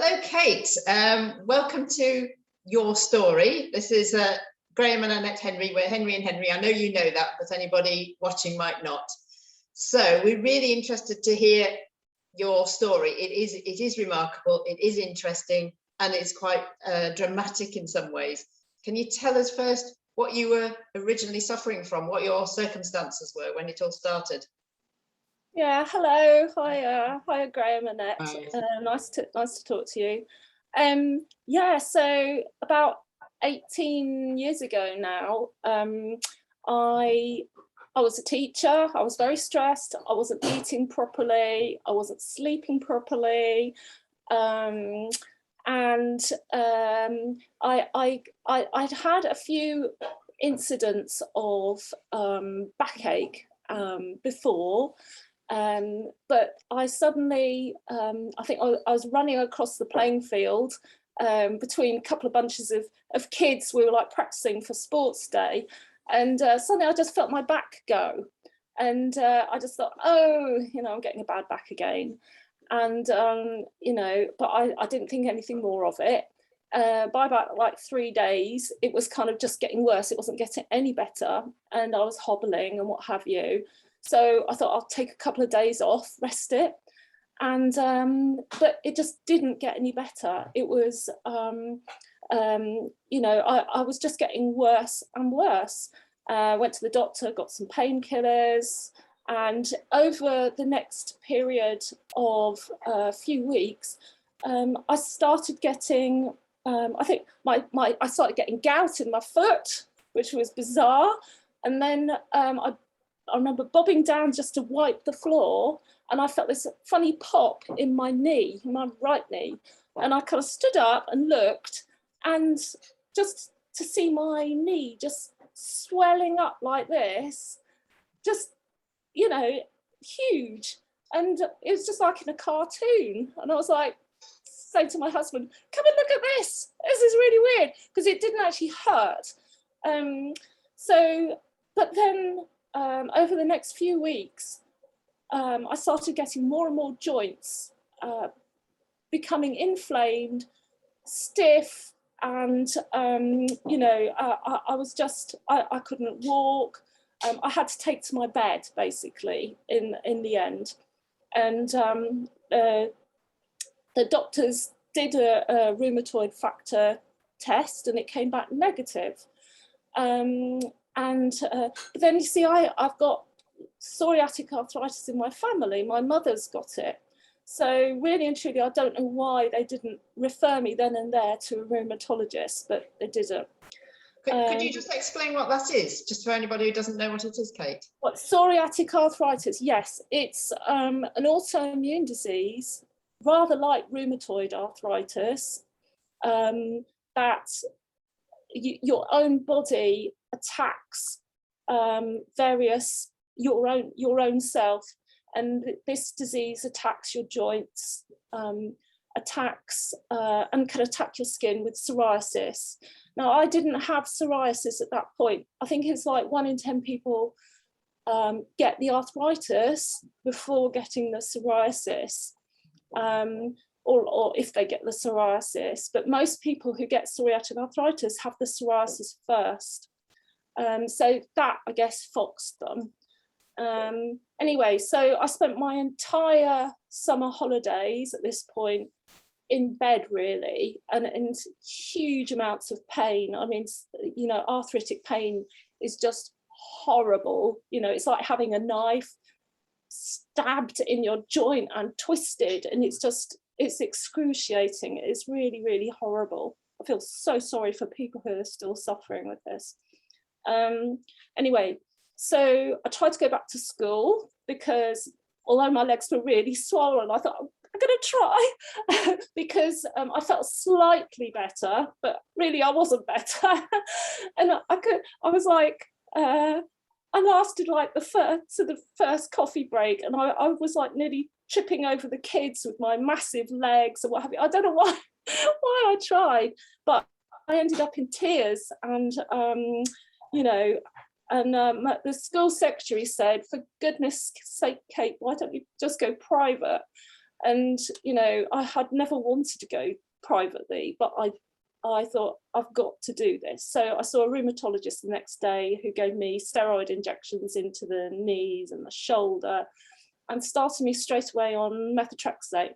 Hello, Kate. Welcome to your story. This is Graham and Annette Henry. We're Henry and Henry. I know you know that, but anybody watching might not. So we're really interested to hear your story. It is remarkable, it is interesting, and it's quite dramatic in some ways. Can you tell us first what you were originally suffering from, what your circumstances were when it all started? Yeah, hello, hi, Graham and Annette. Nice to talk to you. Yeah, so about 18 years ago now, I was a teacher. I was very stressed. I wasn't eating properly. I wasn't sleeping properly, and I'd had a few incidents of backache before. But I suddenly, I think I was running across the playing field between a couple of bunches of kids. We were like practicing for sports day, and suddenly I just felt my back go, and I just thought, oh, I'm getting a bad back again, and but I didn't think anything more of it. By about like 3 days, it was kind of just getting worse. It wasn't getting any better, and I was hobbling and what have you. So I thought I'll take a couple of days off, rest it, and but it just didn't get any better. It was, I was just getting worse and worse. Went to the doctor, got some painkillers, and over the next period of a few weeks, I started getting, I think I started getting gout in my foot, which was bizarre, and then I remember bobbing down just to wipe the floor, and I felt this funny pop in my knee, my right knee, and I kind of stood up and looked, and just to see my knee just swelling up like this, just, huge, and it was just like in a cartoon, and I was like, saying to my husband, come and look at this is really weird, because it didn't actually hurt. But then over the next few weeks, I started getting more and more joints becoming inflamed, stiff, and I was just, I couldn't walk. I had to take to my bed basically in the end, and the doctors did a rheumatoid factor test, and it came back negative. But then you see, I've got psoriatic arthritis in my family. My mother's got it. So really and truly, I don't know why they didn't refer me then and there to a rheumatologist, but they didn't. Could you just explain what that is, just for anybody who doesn't know what it is, Kate? What, psoriatic arthritis? Yes, it's an autoimmune disease, rather like rheumatoid arthritis, that your own body attacks your own self, and this disease attacks your joints, attacks and can attack your skin with psoriasis. Now, I didn't have psoriasis at that point. I think it's like 1 in 10 people get the arthritis before getting the psoriasis, or if they get the psoriasis. But most people who get psoriatic arthritis have the psoriasis first. So that, I guess, foxed them. Anyway, so I spent my entire summer holidays at this point in bed, really, and in huge amounts of pain. I mean, arthritic pain is just horrible. It's like having a knife stabbed in your joint and twisted, and it's excruciating. It's really, really horrible. I feel so sorry for people who are still suffering with this. Anyway, so I tried to go back to school, because although my legs were really swollen, I thought, I'm going to try, because I felt slightly better, but really I wasn't better. And I was like, I lasted like the first coffee break, and I was like nearly tripping over the kids with my massive legs and what have you. I don't know why I tried, but I ended up in tears, and the school secretary said, for goodness sake, Kate, why don't you just go private? And, you know, I had never wanted to go privately, but I thought, I've got to do this. So I saw a rheumatologist the next day who gave me steroid injections into the knees and the shoulder, and started me straight away on methotrexate,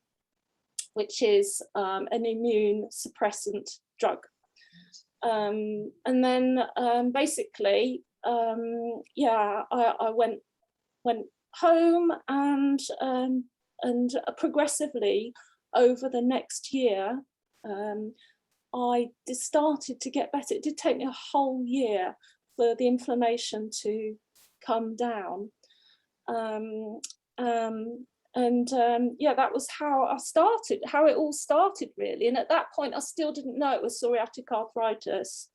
which is an immune suppressant drug. And then basically, yeah, I went home, and progressively over the next year, I started to get better. It did take me a whole year for the inflammation to come down. Yeah, that was how it all started, really. And at that point, I still didn't know it was psoriatic arthritis.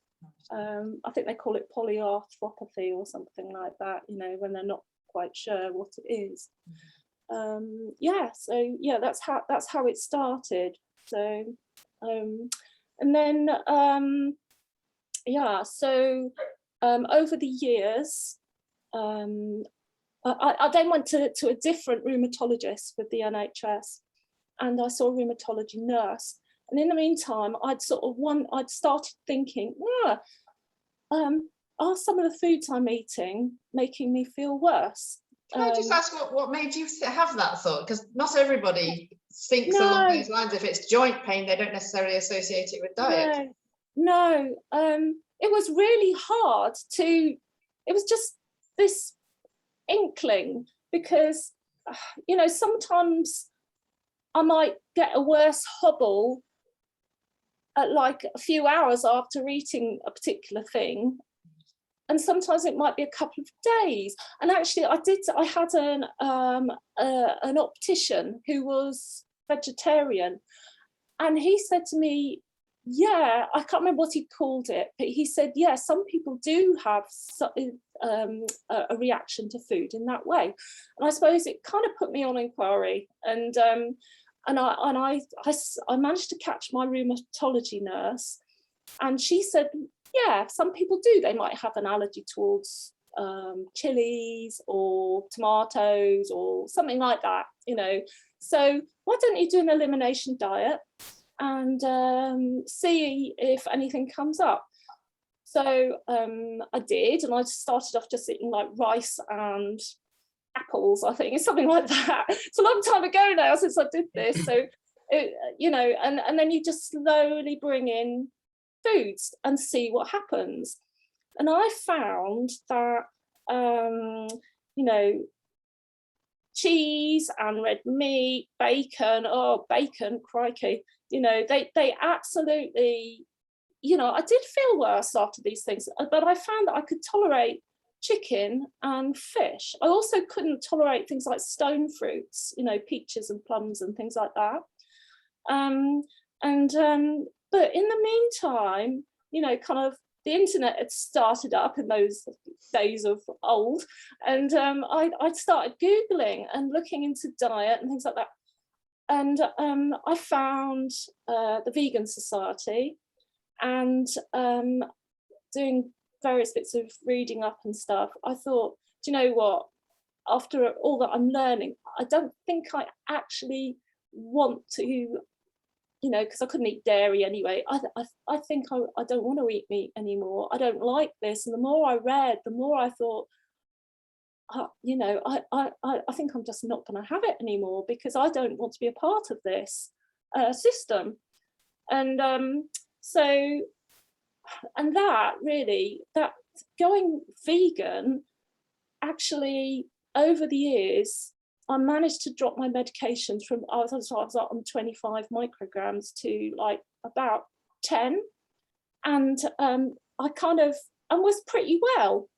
I think they call it polyarthropathy or something like that, you know, when they're not quite sure what it is. Yeah, so yeah, that's how it started. So and then yeah, so over the years, I then went to a different rheumatologist with the NHS, and I saw a rheumatology nurse. And in the meantime, I'd started thinking, are some of the foods I'm eating making me feel worse? Can I just ask what made you have that thought? Because not everybody thinks along those lines. If it's joint pain, they don't necessarily associate it with diet. No, it was really hard it was just this inkling, because, you know, sometimes I might get a worse hobble at like a few hours after eating a particular thing, and sometimes it might be a couple of days. And actually I had an optician who was vegetarian, and he said to me, yeah, I can't remember what he called it, but he said, yeah, some people do have a reaction to food in that way. And I suppose it kind of put me on inquiry, and I managed to catch my rheumatology nurse, and she said, yeah, some people do. They might have an allergy towards chilies or tomatoes or something like that, you know. So why don't you do an elimination diet and see if anything comes up? So I did, and I started off just eating like rice and apples, I think, something like that. It's a long time ago now since I did this. So, you know, and then you just slowly bring in foods and see what happens. And I found that, you know, cheese and red meat, bacon, crikey, you know, they absolutely, you know, I did feel worse after these things, but I found that I could tolerate chicken and fish. I also couldn't tolerate things like stone fruits, you know, peaches and plums and things like that. But in the meantime, you know, kind of the internet had started up in those days of old, and I'd started Googling and looking into diet and things like that. And I found the Vegan Society, and doing various bits of reading up and stuff, I thought, do you know what? After all that I'm learning, I don't think I actually want to, you know, because I couldn't eat dairy anyway. I think I don't want to eat meat anymore. I don't like this. And the more I read, the more I thought, you know, I think I'm just not going to have it anymore, because I don't want to be a part of this system. And so, and that really, that going vegan, actually over the years, I managed to drop my medications from, I was on 25 micrograms to like about 10. And I kind of, and was pretty well.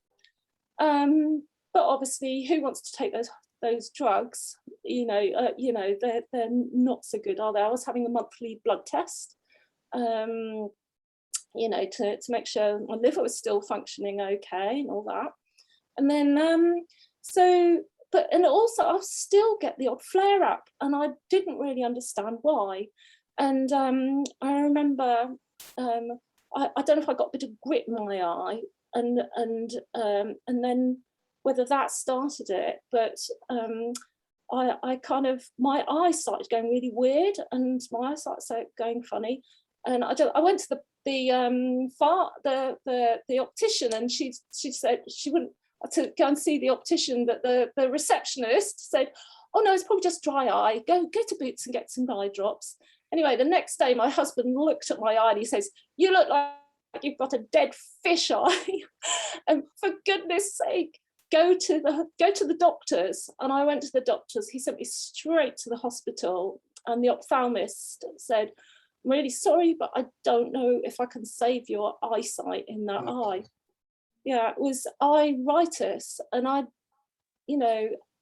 But obviously, who wants to take those drugs? You know, they're not so good, are they? I was having a monthly blood test, you know, to make sure my liver was still functioning okay and all that. And then, and also I still get the odd flare up, and I didn't really understand why. And I remember, I don't know if I got a bit of grit in my eye, and then whether that started it, but I kind of, my eyesight was going really weird, and my eyesight started going funny, and I went to the optician, and she said she wouldn't to go and see the optician, but the receptionist said, oh no, it's probably just dry eye. Go to Boots and get some eye drops. Anyway, the next day my husband looked at my eye and he says, you look like you've got a dead fish eye. And for goodness sake, go to the doctors. And I went to the doctors. He sent me straight to the hospital, and the ophthalmist said, I'm really sorry, but I don't know if I can save your eyesight in that eye. Yeah, it was iritis, and my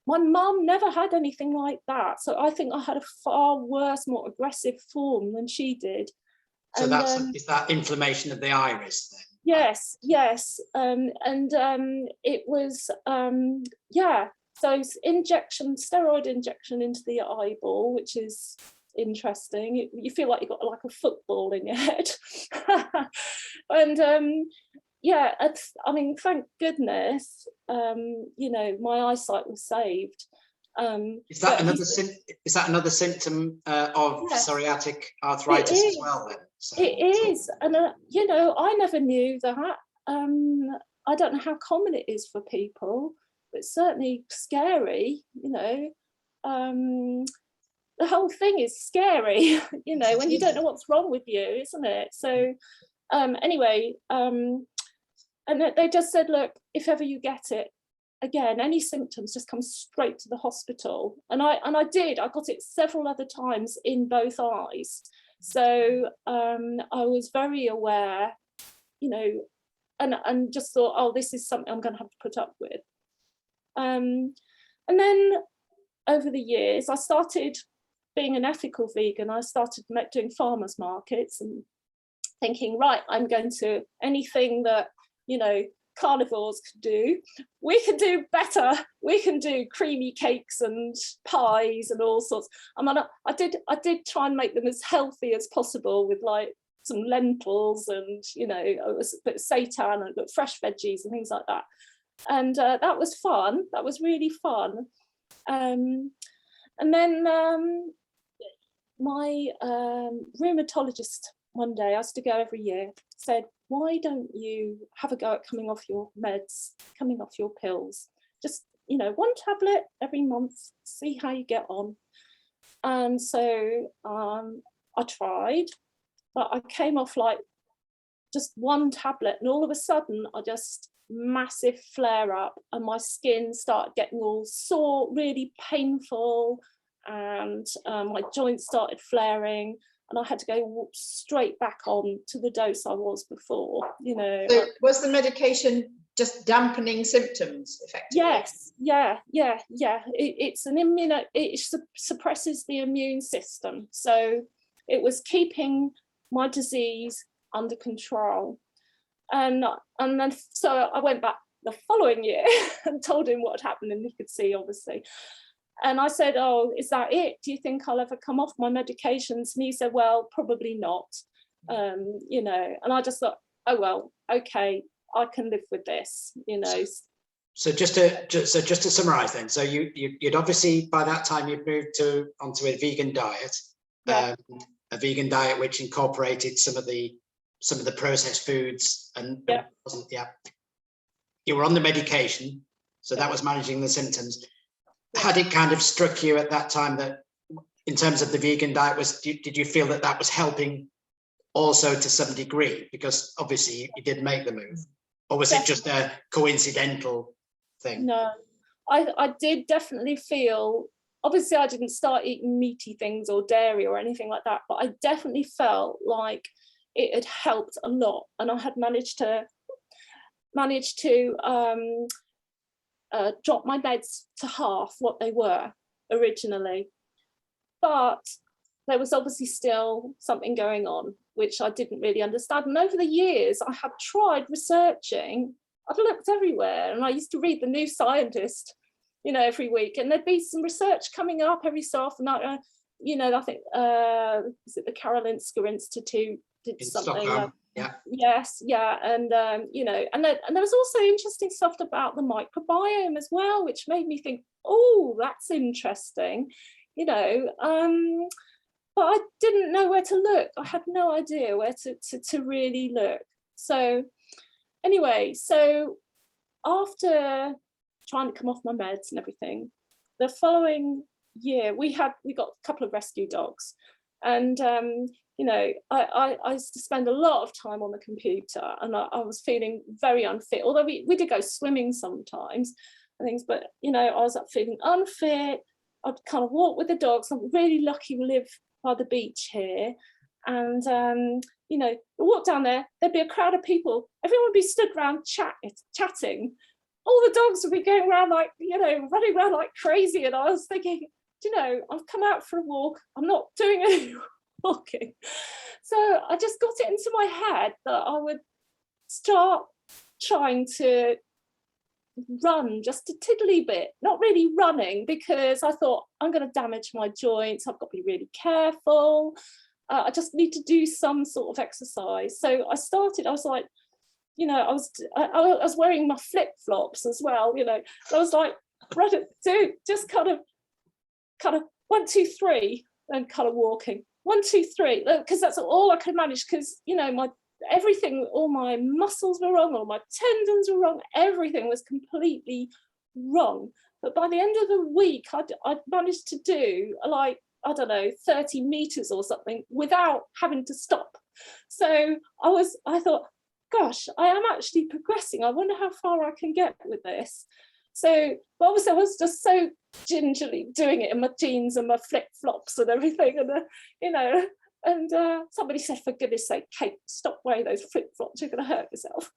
mum never had anything like that. So I think I had a far worse, more aggressive form than she did. So is that inflammation of the iris then? Yes. It was, so steroid injection into the eyeball, which is interesting. You feel like you've got like a football in your head. And thank goodness, my eyesight was saved. Is that another symptom of psoriatic arthritis as well then? So, it is, and I never knew that. I don't know how common it is for people, but it's certainly scary. The whole thing is scary, when you don't know what's wrong with you, isn't it? So anyway, and they just said, look, if ever you get it again, any symptoms, just come straight to the hospital. And I got it several other times in both eyes. So I was very aware, and just thought, oh, this is something I'm going to have to put up with. And then over the years, I started being an ethical vegan. I started doing farmers markets and thinking, right, I'm going to anything that, carnivores could do, we can do better. We can do creamy cakes and pies and all sorts. I did try and make them as healthy as possible with like some lentils and a bit of seitan and fresh veggies and things like that. And that was fun. That was really fun. And then my rheumatologist one day, I used to go every year, said, why don't you have a go at coming off your meds, coming off your pills? Just, one tablet every month, see how you get on. And so I tried, but I came off like just one tablet, and all of a sudden I just massive flare up, and my skin started getting all sore, really painful, and my joints started flaring. And I had to go straight back on to the dose I was before, So was the medication just dampening symptoms effectively? Yes, yeah. It suppresses the immune system. So it was keeping my disease under control. And then so I went back the following year and told him what had happened, and he could see, obviously. And I said, oh, is that it? Do you think I'll ever come off my medications? And he said, well, probably not. And I just thought, oh, well, okay, I can live with this, So just to summarize then, so you'd obviously, by that time, you'd moved onto a vegan diet, a vegan diet which incorporated some of the processed foods, and you were on the medication, so that was managing the symptoms. Had it kind of struck you at that time that, in terms of the vegan diet, did you feel that was helping also to some degree? Because obviously you did make the move, or was it just a coincidental thing? No, I did definitely feel. Obviously, I didn't start eating meaty things or dairy or anything like that, but I definitely felt like it had helped a lot, and I had managed to drop my meds to half what they were originally. But there was obviously still something going on, which I didn't really understand. And over the years, I had tried researching. I've looked everywhere, and I used to read the New Scientist, every week, and there'd be some research coming up every so often. I think is it the Karolinska Institute did In something. Stockholm, yeah. Yes, yeah, and you know, and there was also interesting stuff about the microbiome as well, which made me think, oh, that's interesting, you know. But I didn't know where to look. I had no idea where to really look. So anyway, so after trying to come off my meds and everything, the following year we got a couple of rescue dogs, and you know, I used to spend a lot of time on the computer, and I was feeling very unfit, although we did go swimming sometimes and things, but you know, I was feeling unfit. I'd kind of walk with the dogs. I'm really lucky we live by the beach here, and you know, walk down there, there'd be a crowd of people, everyone would be stood around chatting. All the dogs would be going around like, you know, running around like crazy, and I was thinking, do you know, I've come out for a walk, I'm not doing any walking. So I just got it into my head that I would start trying to run just a tiddly bit, not really running, because I thought I'm going to damage my joints, I've got to be really careful, I just need to do some sort of exercise. So I was like, you know, I was wearing my flip-flops as well, you know, I was like, do just kind of 1, 2, 3, and kind of walking 1, 2, 3, because that's all I could manage, because you know, everything, all my muscles were wrong, all my tendons were wrong, everything was completely wrong. But by the end of the week, I'd managed to do like, I don't know, 30 meters or something without having to stop. So I thought, gosh, I am actually progressing. I wonder how far I can get with this. So, but obviously I was just so gingerly doing it in my jeans and my flip-flops and everything, and you know, and somebody said, for goodness sake, Kate, stop wearing those flip-flops, you're going to hurt yourself.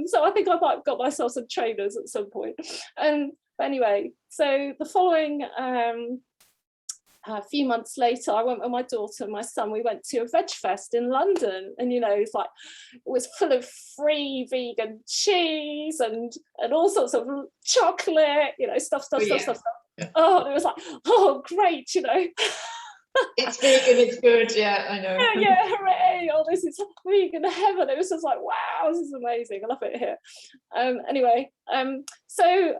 So I think I might have got myself some trainers at some point. But anyway, so the following a few months later, I went with my daughter and my son. We went to a veg fest in London, and you know, it was full of free vegan cheese and all sorts of chocolate, you know, stuff. Yeah. Oh, it was like, oh, great, you know. It's vegan, it's good, yeah, I know. Yeah, hooray! Oh, this is vegan heaven. It was just like, wow, this is amazing. I love it here. Anyway, so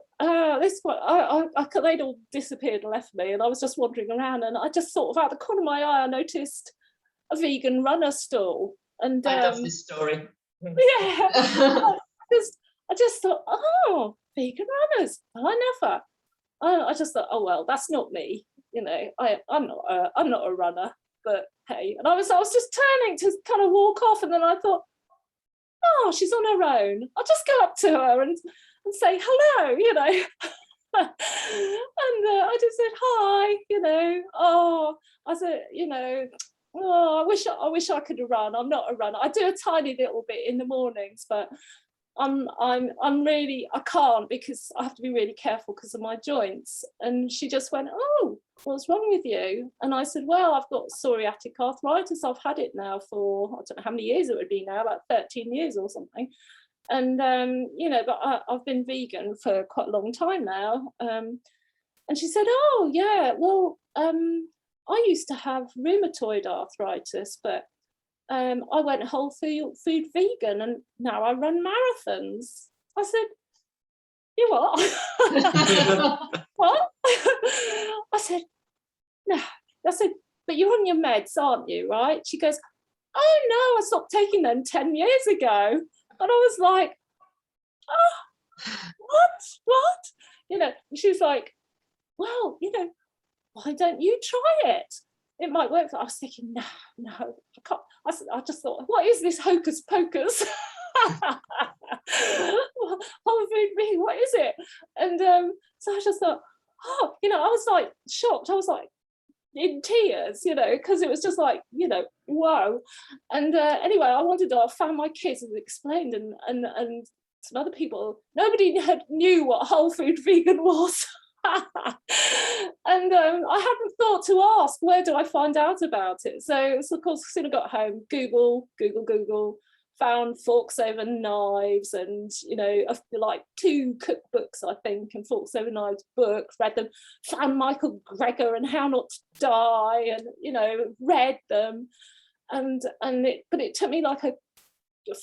this one, they'd all disappeared and left me, and I was just wandering around, and I just sort of out the corner of my eye, I noticed a vegan runner stall, and I love this story. Yeah, I just thought, oh, vegan runners. I just thought, oh well, that's not me. You know, I'm not a runner, but hey. And I was just turning to kind of walk off, and then I thought, oh, she's on her own. I'll just go up to her and say hello, you know. And I just said hi, you know. Oh, I said, you know, oh, I wish I could run. I'm not a runner. I do a tiny little bit in the mornings, but I'm really, I can't, because I have to be really careful because of my joints. And she just went, oh, what's wrong with you? And I said, well, I've got psoriatic arthritis. I've had it now for, I don't know how many years it would be now, like 13 years or something. And, you know, but I've been vegan for quite a long time now. And she said, oh, yeah, well, I used to have rheumatoid arthritis, but I went whole food vegan, and now I run marathons. I said, you what? What? I said, no. I said, but you're on your meds, aren't you, right? She goes, oh no, I stopped taking them 10 years ago. And I was like, oh, what? You know, and she was like, well, you know, why don't you try it? It might work. I was thinking, no, I can't. I just thought, what is this hocus pocus? Whole food me, what is it? And so I just thought, oh, you know, I was like shocked. I was like in tears, you know, because it was just like, you know, wow. And anyway, I found my kids and explained, and some other people. Nobody knew what whole food vegan was. And I hadn't thought to ask, where do I find out about it? So of course, as soon as I got home, Google, found Forks Over Knives and, you know, like 2 cookbooks, I think, and Forks Over Knives books, read them, found Michael Greger and How Not to Die, and, you know, read them. But it took me like a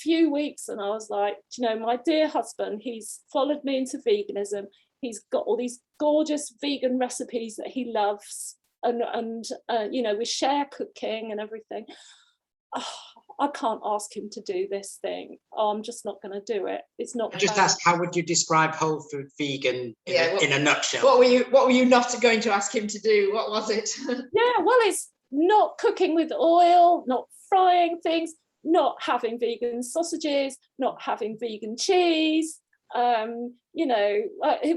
few weeks, and I was like, you know, my dear husband, he's followed me into veganism. He's got all these gorgeous vegan recipes that he loves, and you know, we share cooking and everything. Oh, I can't ask him to do this thing. I'm just not going to do it. It's not. I just ask, how would you describe whole food vegan in a nutshell? What were you not going to ask him to do? What was it? Yeah, well, it's not cooking with oil, not frying things, not having vegan sausages, not having vegan cheese. You know,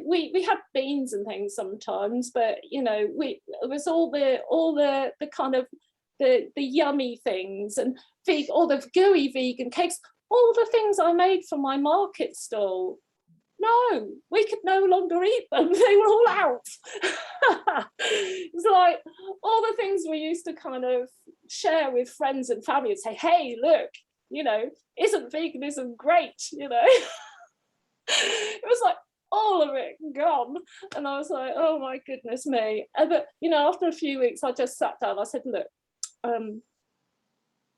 we had beans and things sometimes, but you know, it was all the kind of the yummy things, and all the gooey vegan cakes, all the things I made for my market stall. No, we could no longer eat them. They were all out. It's like all the things we used to kind of share with friends and family and say, hey, look, you know, isn't veganism great? You know, it was like all of it gone. And I was like, oh my goodness me. But, you know, after a few weeks, I just sat down. I said, look,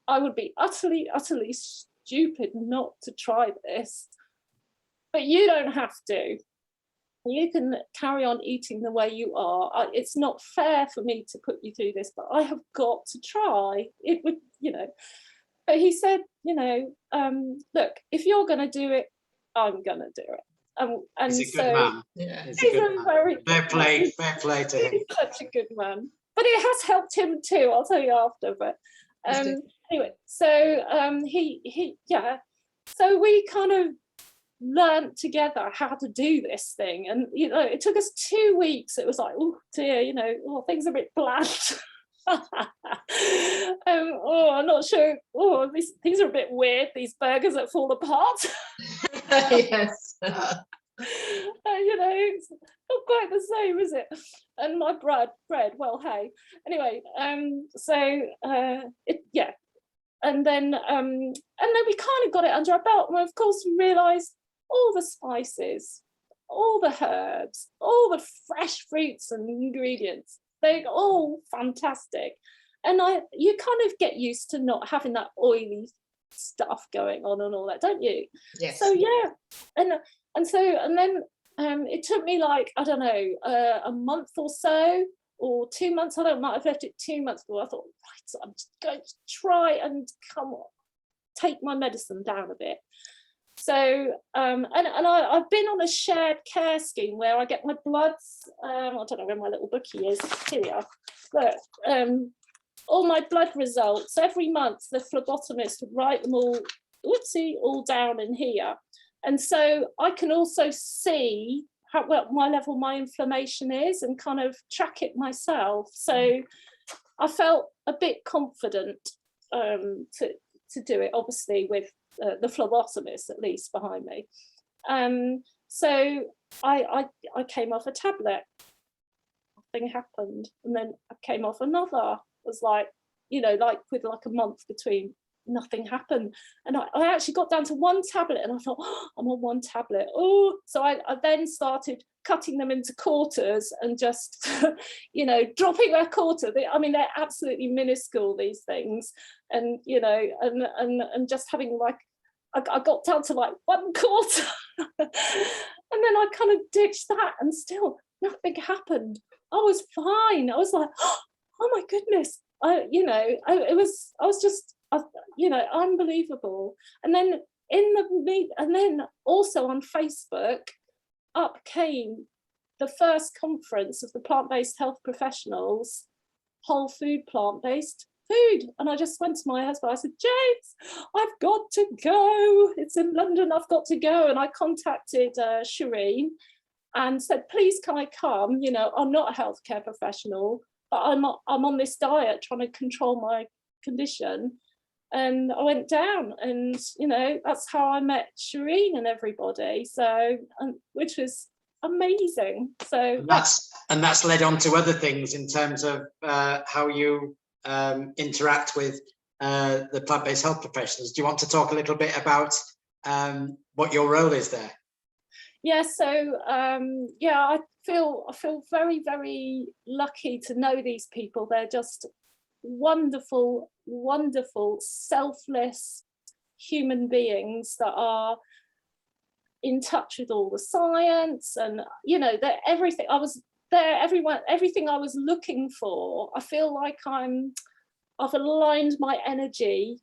I would be utterly stupid not to try this. But you don't have to. You can carry on eating the way you are. It's not fair for me to put you through this, but I have got to try. It would, you know. But he said, you know, look, if you're going to do it, I'm going to do it. And he's a so good man. Yeah, he's a very fair play to him. He's such a good man. But it has helped him too. I'll tell you after. But anyway, so yeah. So we kind of learned together how to do this thing, and you know, it took us 2 weeks. It was like, oh dear, you know, things are a bit bland. I'm not sure. These are a bit weird, these burgers that fall apart. Yes. You know, it's not quite the same, is it? And my bread, well, hey. Anyway, yeah. And then we kind of got it under our belt, and of course we realised all the spices, all the herbs, all the fresh fruits and ingredients, they're all fantastic. And you kind of get used to not having that oily stuff going on and all that, don't you? Yes. So yeah, and then it took me like, I don't know, a month or so, or 2 months. I might have left it 2 months ago. I thought, right, so I'm just going to try and take my medicine down a bit. So I've been on a shared care scheme where I get my bloods. I don't know where my little bookie is. Here we are. Look, all my blood results every month. The phlebotomist would write them all down in here, and so I can also see what my level of my inflammation is and kind of track it myself. So I felt a bit confident to do it, obviously with the phlebotomist at least behind me. So I came off a tablet. Nothing happened, and then I came off another. It was like, you know, like with like a month between. Nothing happened, and I actually got down to 1 tablet, and I thought, oh, I'm on 1 tablet. Oh, so I then started cutting them into quarters and just, you know, dropping a quarter. I mean, they're absolutely minuscule, these things, and you know, and just having like, I got down to like 1/4, and then I kind of ditched that, and still nothing happened. I was fine. I was like, oh my goodness, I was just. You know, unbelievable. And then and then also on Facebook, up came the first conference of the plant-based health professionals, whole food, plant-based food. And I just went to my husband. I said, James, I've got to go. It's in London. I've got to go. And I contacted Shireen and said, please, can I come? You know, I'm not a healthcare professional, but I'm on this diet trying to control my condition. And I went down, and you know, that's how I met Shireen and everybody. So, which was amazing. So that's led on to other things in terms of how you interact with the plant-based health professionals. Do you want to talk a little bit about what your role is there? Yeah, so I feel very, very lucky to know these people. They're just wonderful, wonderful, selfless human beings that are in touch with all the science, and that everything I was there, everything I was looking for. I feel like I've aligned my energy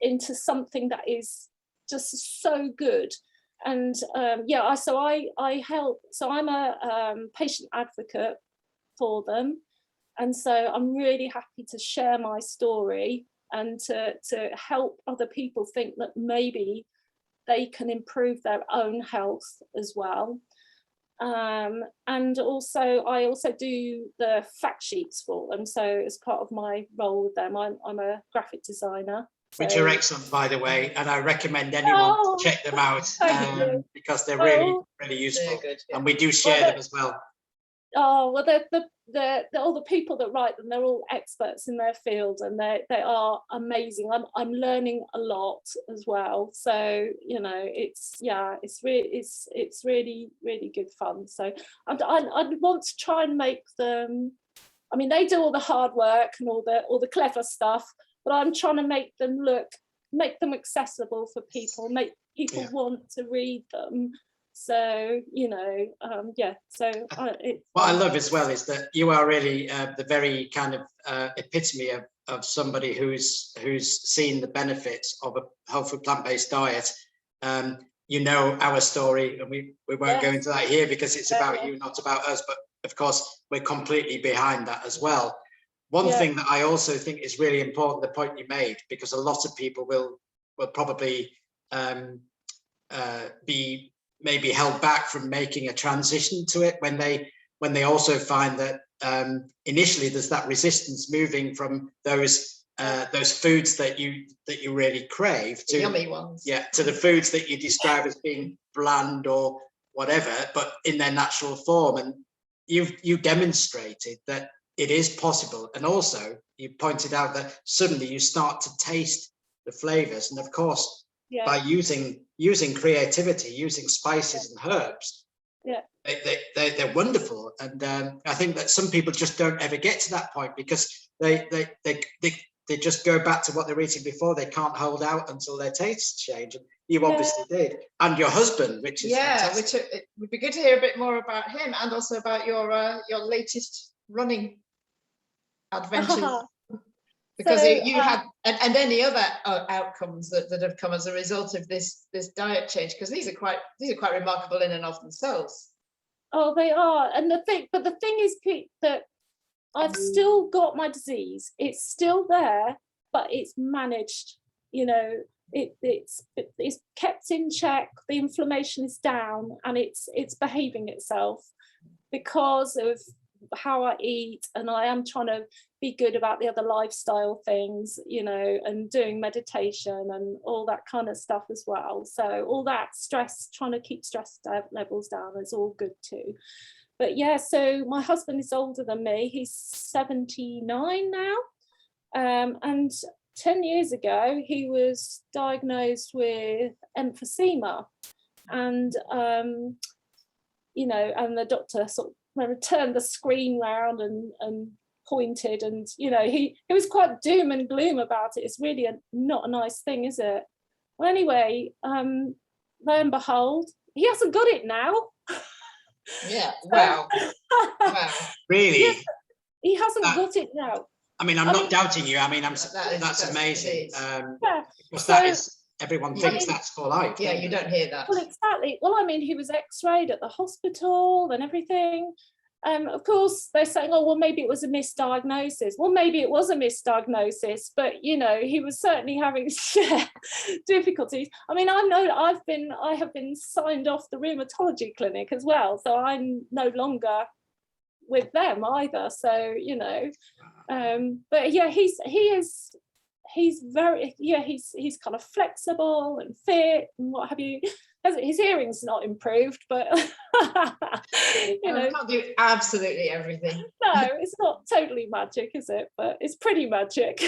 into something that is just so good. And I help. So I'm a patient advocate for them, and so I'm really happy to share my story and to help other people think that maybe they can improve their own health as well. And also I also do the fact sheets for them. So as part of my role with them, I'm a graphic designer. Which are excellent, by the way, and I recommend anyone to check them out because they're really, really useful. Good, yeah. And we do share them as well. Oh, well, all the people that write them, they're all experts in their field, and they are amazing. I'm learning a lot as well. So it's really, really good fun. So I'd want to try and make them. I mean, they do all the hard work and all the clever stuff, but I'm trying to make them accessible for people, make people want to read them. So what I love as well is that you are really the very kind of epitome of somebody who's seen the benefits of a healthy plant-based diet. Our story, and we won't go into that here because it's about you, not about us, but of course we're completely behind that as well. One thing that I also think is really important, the point you made, because a lot of people will probably be maybe held back from making a transition to it when they also find that initially there's that resistance moving from those foods that you really crave to yummy ones, to the foods that you describe as being bland or whatever, but in their natural form. And you demonstrated that it is possible, and also you pointed out that suddenly you start to taste the flavors, and of course by using creativity, using spices and herbs, they're wonderful. And I think that some people just don't ever get to that point because they just go back to what they're eating before. They can't hold out until their tastes change. And you obviously did, and your husband, which is fantastic. Which it would be good to hear a bit more about him, and also about your latest running adventures. Because you had, and any other outcomes that have come as a result of this diet change, because these are quite remarkable in and of themselves. Oh, they are. And the thing is, Pete, that I've still got my disease. It's still there, but it's managed. It's kept in check. The inflammation is down, and it's behaving itself because of how I eat, and I am trying to be good about the other lifestyle things, and doing meditation and all that kind of stuff as well. So all that stress, trying to keep stress levels down, is all good too. But so my husband is older than me. He's 79 now, and 10 years ago he was diagnosed with emphysema, and and the doctor sort of turned the screen round and pointed, and he was quite doom and gloom about it. It's really not a nice thing, is it? Well, anyway, lo and behold, he hasn't got it now. Wow. Really? He hasn't got it now. I mean, I'm not doubting you. I mean, that's amazing. Because that is, everyone thinks that's for life. Yeah, you don't hear that. Well, exactly. Well, I mean, he was x-rayed at the hospital and everything. Of course, they're saying, oh, well, maybe it was a misdiagnosis. Well, maybe it was a misdiagnosis, but, he was certainly having difficulties. I mean, I have been signed off the rheumatology clinic as well, so I'm no longer with them either. So, but yeah, he's very, he's kind of flexible and fit and what have you. His hearing's not improved, but can't do absolutely everything. No, it's not totally magic, is it? But it's pretty magic.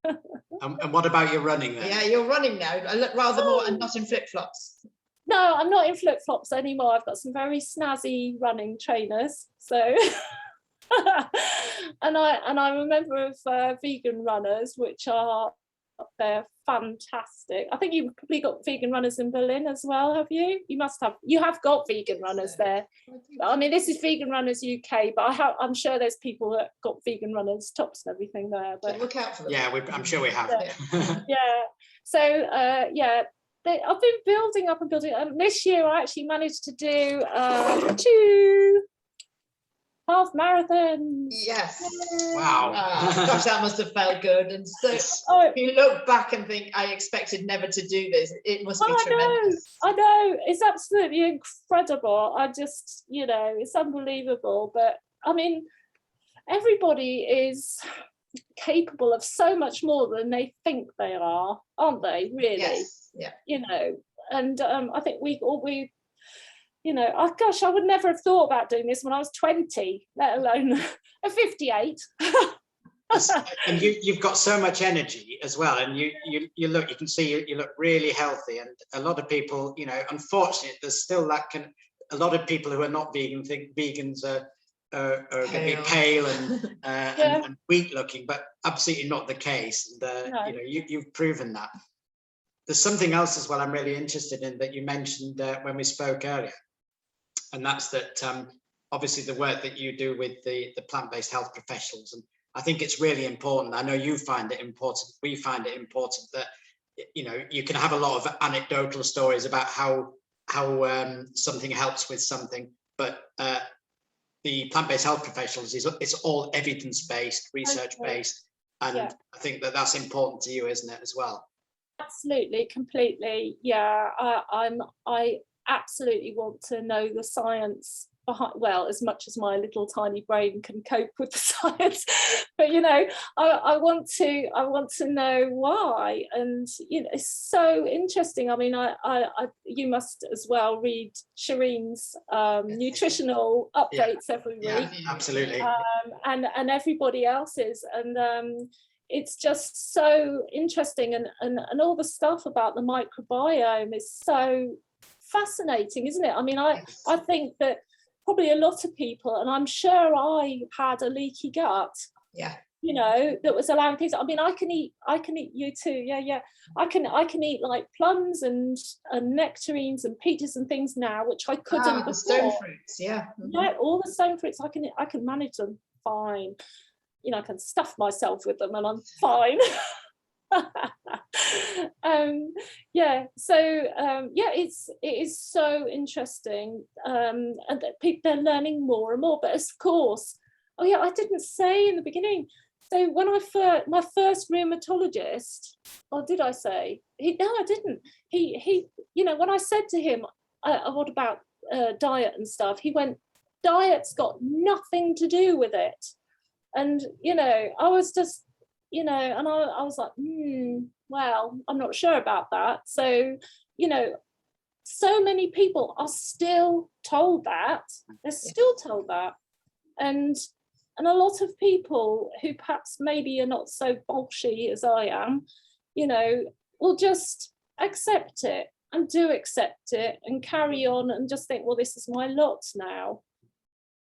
And what about your running then? Yeah, you're running now. I look rather more and not in flip-flops. No, I'm not in flip-flops anymore. I've got some very snazzy running trainers. So and I remember of vegan runners, which are, they're fantastic. I think you've probably got vegan runners in Berlin as well, have you? You must have. You have got vegan runners there. I mean, this is Vegan Runners UK, but I'm sure there's people that got vegan runners tops and everything there. But look out for them. Yeah, I'm sure we have. Yeah. So yeah, I've been building up and building. This year I actually managed to do 2 half marathons. Yes. Wow. Gosh, that must have felt good. And so if you look back and think, I expected never to do this, it must be tremendous. I know, it's absolutely incredible. I just, it's unbelievable. But I mean, everybody is capable of so much more than they think they are, aren't they? Really? Yes. Yeah. And I think we gosh, I would never have thought about doing this when I was 20, let alone at 58. And you've got so much energy as well, and you can see you look really healthy. And a lot of people, unfortunately, there's still a lot of people who are not vegan think vegans are going to be pale and and weak looking, but absolutely not the case. And No. you've proven that. There's something else as well I'm really interested in that you mentioned when we spoke earlier, and that's that obviously the work that you do with the plant-based health professionals. And I think it's really important. I know you find it important. We find it important that you can have a lot of anecdotal stories about how something helps with something, but the plant-based health professionals it's all evidence-based, research-based, and I think that's important to you, isn't it, as well? Absolutely, completely. Yeah, I absolutely want to know the science behind, well, as much as my little tiny brain can cope with the science, but I want to know why. And it's so interesting. I mean, I you must as well read Shireen's nutritional updates every week. Yeah, absolutely. And everybody else's, and it's just so interesting, and all the stuff about the microbiome is so fascinating, isn't it? I mean, I think that probably a lot of people, and I'm sure I had a leaky gut, that was allowing things. I mean, I can eat you too, I can eat like plums and nectarines and peaches and things now, which I couldn't before. The stone fruits, all the stone fruits, I can manage them fine. I can stuff myself with them and I'm fine. It is so interesting, and that people, they're learning more and more. But of course, I didn't say in the beginning. So when my first rheumatologist, or did I say? No, I didn't. He when I said to him, what about diet and stuff, he went, diet's got nothing to do with it. And I was just and I was like, well, I'm not sure about that. So so many people are still told that. They're still told that, and a lot of people who perhaps maybe are not so bolshy as I am, will just accept it and do accept it and carry on and just think, well, this is my lot now.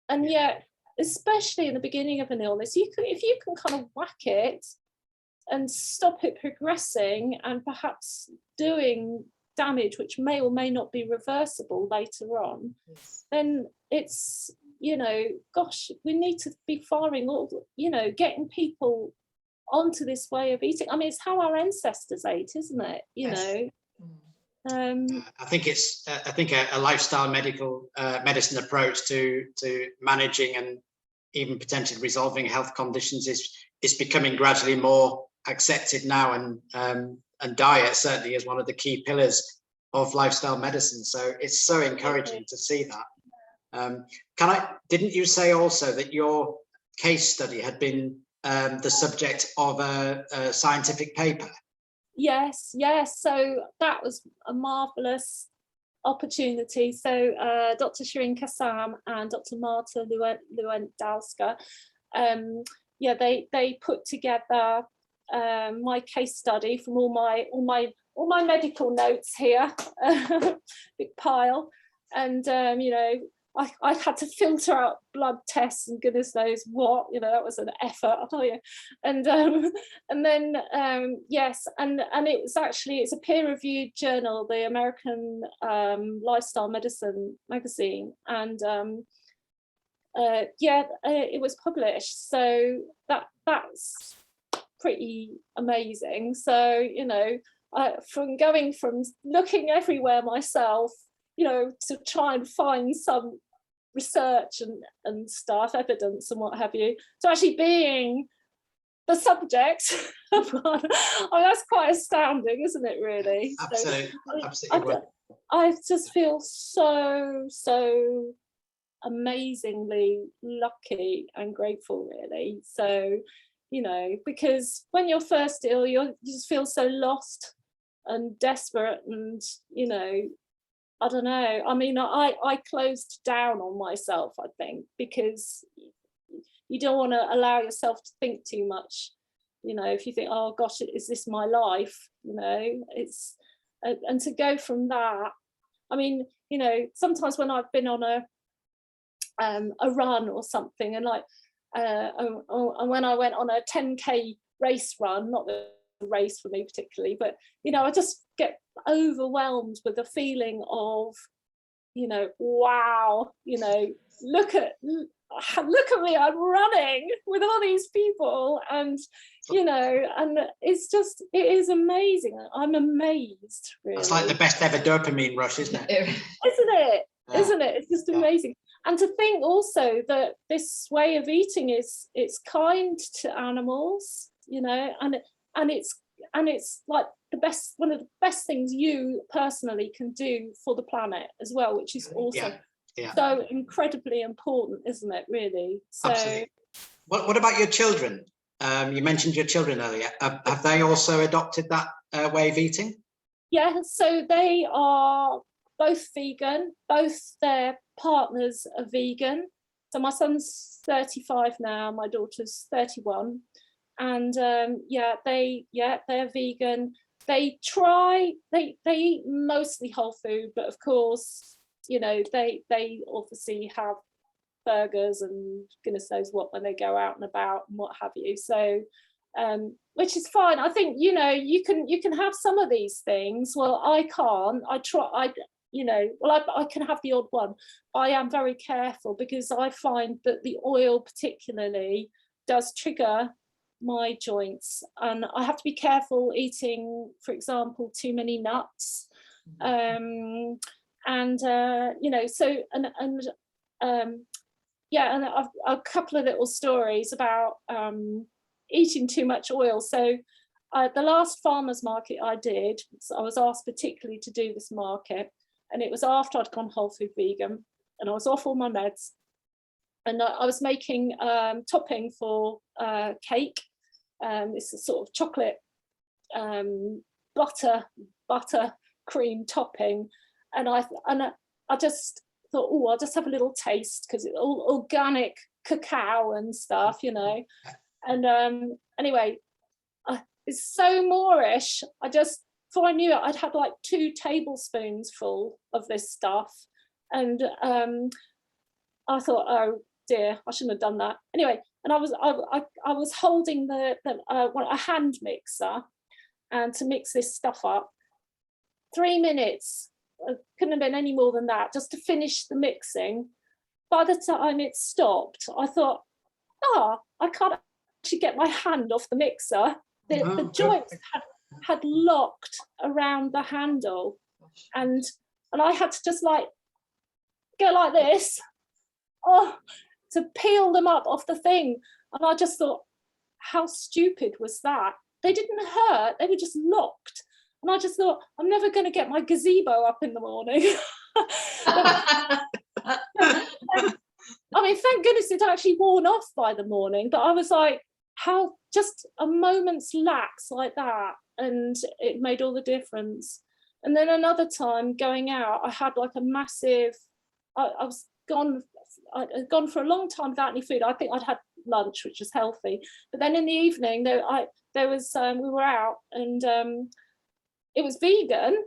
And yet, especially in the beginning of an illness, if you can kind of whack it and stop it progressing and perhaps doing damage which may or may not be reversible later on, then it's gosh, we need to be firing all, getting people onto this way of eating. I mean, it's how our ancestors ate, isn't it? I think it's a lifestyle medicine approach to managing and even potentially resolving health conditions is becoming gradually more accepted now, and diet certainly is one of the key pillars of lifestyle medicine. So it's so encouraging to see that. Didn't you say also that your case study had been the subject of a scientific paper? Yes. So that was a marvelous opportunity. So Dr. Shireen Kassam and Dr. Marta Lewandowska, they put together my case study from all my medical notes here, big pile, and you know, I had to filter out blood tests and goodness knows what, you know, that was an effort, I'll tell you. And then yes, and it's a peer-reviewed journal, the American Lifestyle Medicine magazine, and it was published, so that's pretty amazing. So, you know, from looking everywhere myself, you know, to try and find some research and stuff, evidence and what have you, to actually being the subject of one, that's quite astounding, isn't it, really? Absolutely. So, Absolutely. I just feel so amazingly lucky and grateful, really. So, you know, because when you're first ill, you just feel so lost and desperate, and, you know, I don't know. I mean, I closed down on myself, I think, because you don't want to allow yourself to think too much. You know, if you think, oh gosh, is this my life? You know, it's, and to go from that, I mean, you know, sometimes when I've been on a run or something, and like, and when I went on a 10K race run, not the race for me particularly, but, you know, I just get overwhelmed with the feeling of, you know, wow, you know, look at me, I'm running with all these people, and, you know, and it is amazing. I'm amazed, really. It's like the best ever dopamine rush, isn't it? Isn't it? Yeah. Isn't it? It's just amazing. And to think also that this way of eating it's kind to animals, you know, and it's like one of the best things you personally can do for the planet as well, which is also so incredibly important, isn't it, really? So absolutely. What about your children? You mentioned your children earlier. Have they also adopted that way of eating? Yeah, so they are both vegan, both their partners are vegan. So my son's 35 now, my daughter's 31. And they're vegan. They eat mostly whole food, but of course, you know, they obviously have burgers and goodness knows what when they go out and about and what have you. So which is fine. I think, you know, you can have some of these things. Well, I can't. I can have the odd one. I am very careful because I find that the oil particularly does trigger my joints, and I have to be careful eating, for example, too many nuts, you know, so and I've a couple of little stories about eating too much oil. So the last farmers market I did, so I was asked particularly to do this market, and it was after I'd gone whole food vegan and I was off all my meds, and I was making topping for cake. It's a sort of chocolate butter cream topping, and I just thought, oh, I'll just have a little taste because it's all organic cacao and stuff, you know. And anyway, it's so Moorish. Before I knew it, I'd had like 2 tablespoons full of this stuff, and I thought, oh dear, I shouldn't have done that. Anyway, and I was holding a hand mixer, and to mix this stuff up, 3 minutes, couldn't have been any more than that, just to finish the mixing. By the time it stopped, I thought, I can't actually get my hand off the mixer. The joints had locked around the handle, and I had to just like go like this, to peel them up off the thing. And I just thought, how stupid was that? They didn't hurt, they were just locked. And I just thought, I'm never going to get my gazebo up in the morning. I mean, thank goodness it actually worn off by the morning, but I was like, how just a moment's lapse like that, and it made all the difference. And then another time going out, I had like a massive, I'd gone for a long time without any food. I think I'd had lunch, which was healthy, but then in the evening there was we were out, and it was vegan,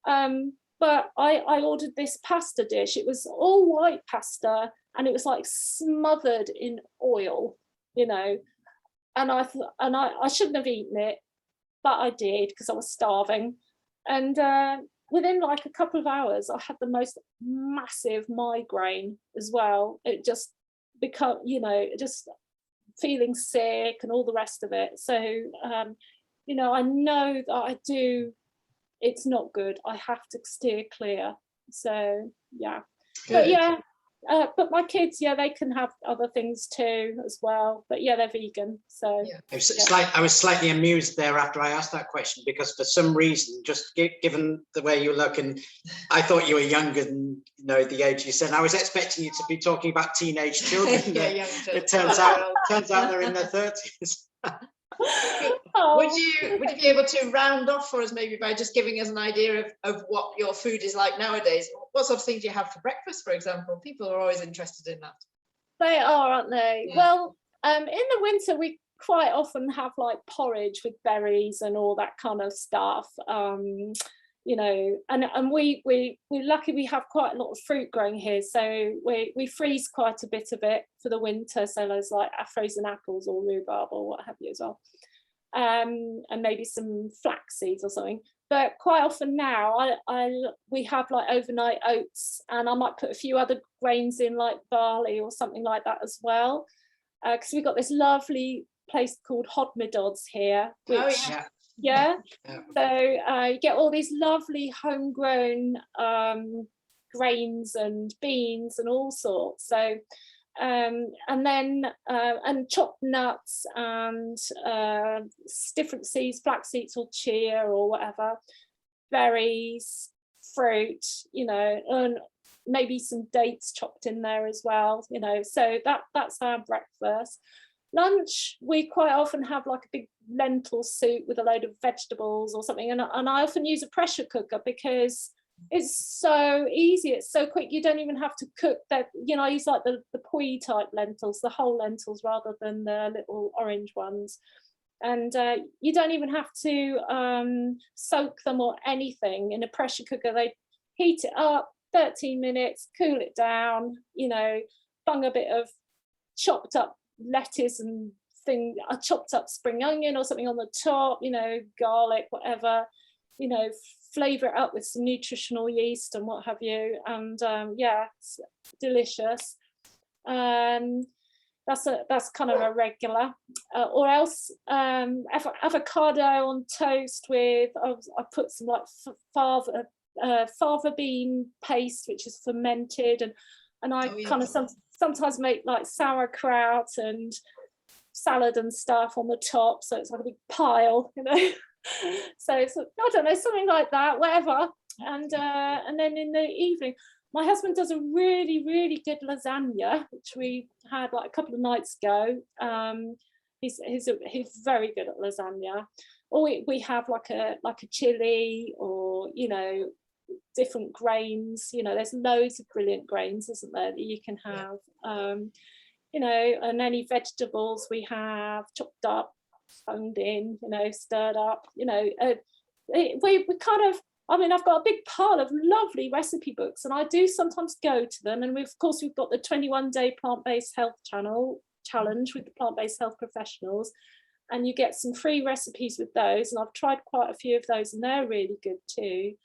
but I ordered this pasta dish. It was all white pasta, and it was like smothered in oil, you know. And I shouldn't have eaten it, but I did because I was starving. And within like a couple of hours, I had the most massive migraine as well. It just become, you know, just feeling sick and all the rest of it. So, you know, I know that it's not good. I have to steer clear. So, yeah. Good. But yeah. But my kids, yeah, they can have other things too as well. But yeah, they're vegan. So Yeah. I was slightly amused there after I asked that question, because for some reason, just given the way you look, and I thought you were younger than, you know, the age you said. I was expecting you to be talking about teenage children. Yeah, young children. It turns out they're in their 30s. Oh. Would you be able to round off for us maybe by just giving us an idea of what your food is like nowadays? What sort of things do you have for breakfast, for example? People are always interested in that. They are, aren't they? Yeah. Well, in the winter we quite often have like porridge with berries and all that kind of stuff. You know, and we're lucky we have quite a lot of fruit growing here, so we freeze quite a bit of it for the winter. So there's like frozen apples or rhubarb or what have you as well, and maybe some flax seeds or something. But quite often now we have like overnight oats, and I might put a few other grains in like barley or something like that as well, because we've got this lovely place called Hodmedod's here, which yeah. So you get all these lovely homegrown grains and beans and all sorts. So and then and chopped nuts and different seeds, flax seeds or chia or whatever, berries, fruit, you know, and maybe some dates chopped in there as well, you know. So that's our breakfast. Lunch, we quite often have like a big lentil soup with a load of vegetables or something, and I often use a pressure cooker because it's so easy, it's so quick. You don't even have to cook that, you know. I use like the poi type lentils, the whole lentils rather than the little orange ones, and you don't even have to soak them or anything in a pressure cooker. They heat it up 13 minutes, cool it down, you know, bung a bit of chopped up lettuce and a chopped up spring onion or something on the top, you know, garlic, whatever, you know, flavor it up with some nutritional yeast and what have you, and yeah, it's delicious. That's kind of a regular, or else avocado on toast with I put some like fava bean paste, which is fermented, and I kind of sometimes make like sauerkraut and salad and stuff on the top, so it's like a big pile, you know. So it's, I don't know, something like that, whatever. And then in the evening, my husband does a really, really good lasagna, which we had like a couple of nights ago. He's very good at lasagna. Or we have like a chili, or, you know, different grains. You know, there's loads of brilliant grains, isn't there, that you can have. You know, and any vegetables we have chopped up, phoned in, you know, stirred up, you know. We kind of, I mean, I've got a big pile of lovely recipe books, and I do sometimes go to them. And we've got the 21-day plant-based health challenge with the plant-based health professionals, and you get some free recipes with those. And I've tried quite a few of those, and they're really good too.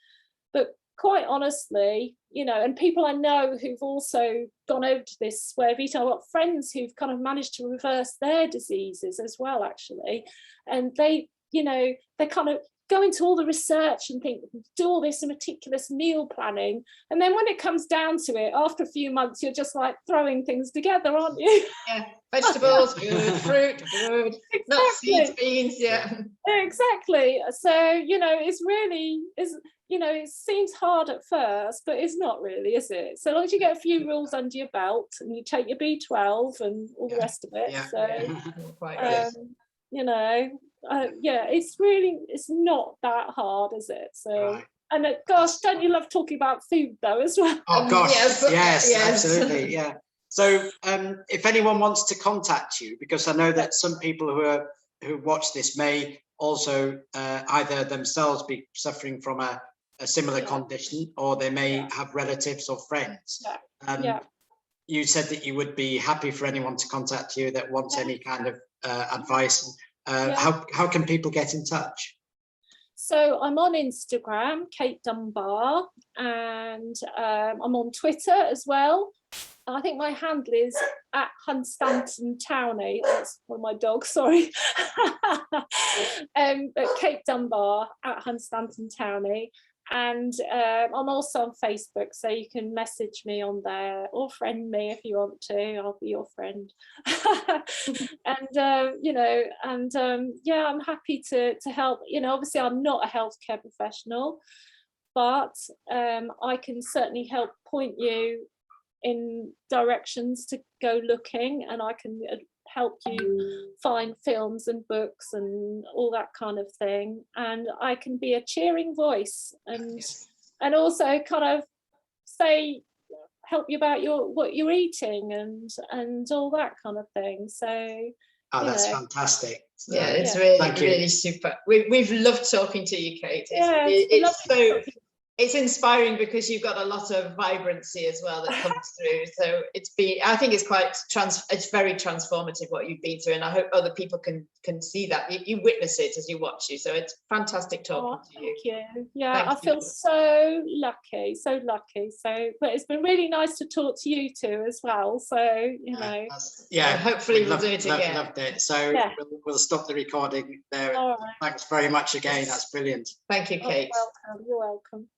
But quite honestly, you know, and people I know who've also gone over to this way of eating, I've got friends who've kind of managed to reverse their diseases as well, actually. And they, you know, they kind of go into all the research and think, do all this meticulous meal planning. And then when it comes down to it, after a few months, you're just like throwing things together, aren't you? Yeah, vegetables, good, fruit, good, exactly. Nuts, seeds, beans, yeah. Exactly. So, you know, you know, it seems hard at first, but it's not really, is it? So long as you get a few rules under your belt and you take your B12 and all the rest of it. Yeah. So, Quite right. you know, yeah, it's not that hard, is it? So, Right. And gosh, don't you love talking about food though as well? Oh gosh, yes, yes. absolutely, yeah. So if anyone wants to contact you, because I know that some people who are who watch this may also either themselves be suffering from a similar condition, or they may have relatives or friends. You said that you would be happy for anyone to contact you that wants any kind of advice. How can people get in touch? So I'm on Instagram, Kate Dunbar, and I'm on Twitter as well. I think my handle is at Hunstanton Towney. That's one of my dogs, sorry. But Kate Dunbar at Hunstanton Towney. And I'm also on Facebook, so you can message me on there or friend me if you want to. I'll be your friend. And you know, and yeah, I'm happy to help. You know, obviously I'm not a healthcare professional, but I can certainly help point you in directions to go looking, and I can help you find films and books and all that kind of thing. And I can be a cheering voice and also kind of help you about what you're eating and all that kind of thing. So that's fantastic. Yeah, it's really super. We've loved talking to you, Kate. It's inspiring because you've got a lot of vibrancy as well that comes through. So I think it's it's very transformative what you've been through, and I hope other people can see that. You witness it as you watch you. So it's fantastic talking to you. Thank you. Yeah, I feel so lucky. So, but it's been really nice to talk to you too as well. So, you know. Yeah, hopefully we'll do it again. Loved it. So we'll stop the recording there. All right. Thanks very much again. That's brilliant. Thank you, Kate. You're welcome.